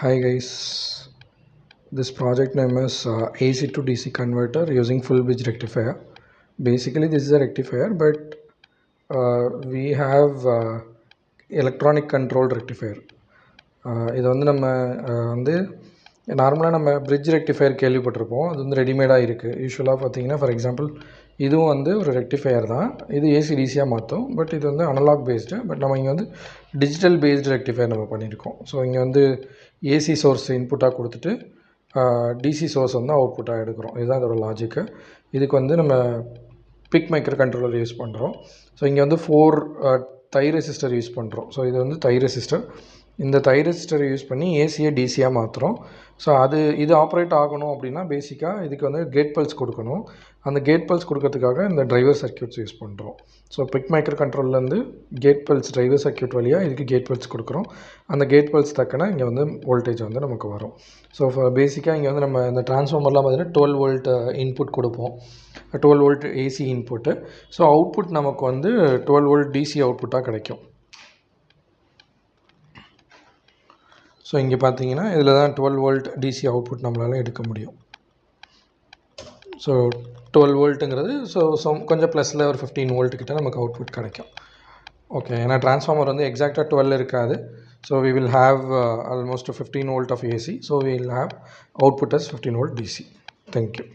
Hi guys, this project name is AC to DC converter using full bridge rectifier. Basically this is a rectifier, but we have electronic controlled rectifier. இது வந்து நம்ம வந்து நார்மலாக நம்ம bridge rectifier கேள்விப்பட்டிருப்போம். அது வந்து ரெடிமேடாக இருக்குது. யூஸ்வலாக பார்த்தீங்கன்னா ஃபார் எக்ஸாம்பிள் இதுவும் வந்து ஒரு ரெக்டிஃபயர் தான். இது ஏசி டிசியாக மாற்றும். பட் இது வந்து அனலாக் பேஸ்டு. பட் நம்ம இங்கே வந்து டிஜிட்டல் பேஸ்டு ரெக்டிஃபயர் நம்ம பண்ணியிருக்கோம். ஸோ இங்கே வந்து ஏசி சோர்ஸ் இன்புட்டாக கொடுத்துட்டு டிசி சோர்ஸ் வந்து அவுட்புட்டாக எடுக்கிறோம். இதுதான் இதோட லாஜிக்கு. இதுக்கு வந்து நம்ம பிக் மைக்ரோ கண்ட்ரோலர் யூஸ் பண்ணுறோம். ஸோ இங்கே வந்து 4 தை ரெசிஸ்டர் யூஸ் பண்ணுறோம். ஸோ இது வந்து தை ரெசிஸ்டர். இந்த தை ரெசிஸ்டரை யூஸ் பண்ணி ஏசியை டிசியாக மாற்றுறோம். ஸோ இது ஆப்ரேட் ஆகணும் அப்படின்னா பேசிக்காக இதுக்கு வந்து கேட் பல்ஸ் கொடுக்கணும். அந்த கேட் பல்ஸ் கொடுக்கறதுக்காக இந்த டிரைவர் சர்க்யூட்ஸ் யூஸ் பண்ணுறோம். ஸோ பிக் மைக்ரோ கண்ட்ரோல்லேருந்து கேட் பல்ஸ் டிரைவர் சர்க்யூட் வழியாக இதுக்கு கேட் பல்ஸ் கொடுக்குறோம். அந்த கேட் பல்ஸ் தக்கன இங்கே வந்து வோல்டேஜ் வந்து நமக்கு வரும். ஸோ பேசிக்காக இங்கே வந்து நம்ம இந்த டிரான்ஸ்ஃபார்மர்லாம் பார்த்தீங்கன்னா 12 வோல்ட் இன்புட் கொடுப்போம். 12 volt AC input. So output நமக்கு வந்து 12 வோல்ட் டிசி அவுட்புட்டாக கிடைக்கும். ஸோ இங்கே பார்த்தீங்கன்னா இதில் தான் 12 வோல்ட் டிசி அவுட்புட் நம்மளால் எடுக்க முடியும். ஸோ 12 வோல்ட்டுங்கிறது கொஞ்சம் ப்ளஸில் ஒரு 15 வோல்ட் கிட்ட நமக்கு அவுட்புட் கிடைக்கும். ஓகே, ஏன்னா டிரான்ஸ்ஃபார்மர் வந்து எக்ஸாக்டாக 12 இருக்காது. So we will have almost 15 volt of AC. So we will have output as 15 volt DC. Thank you.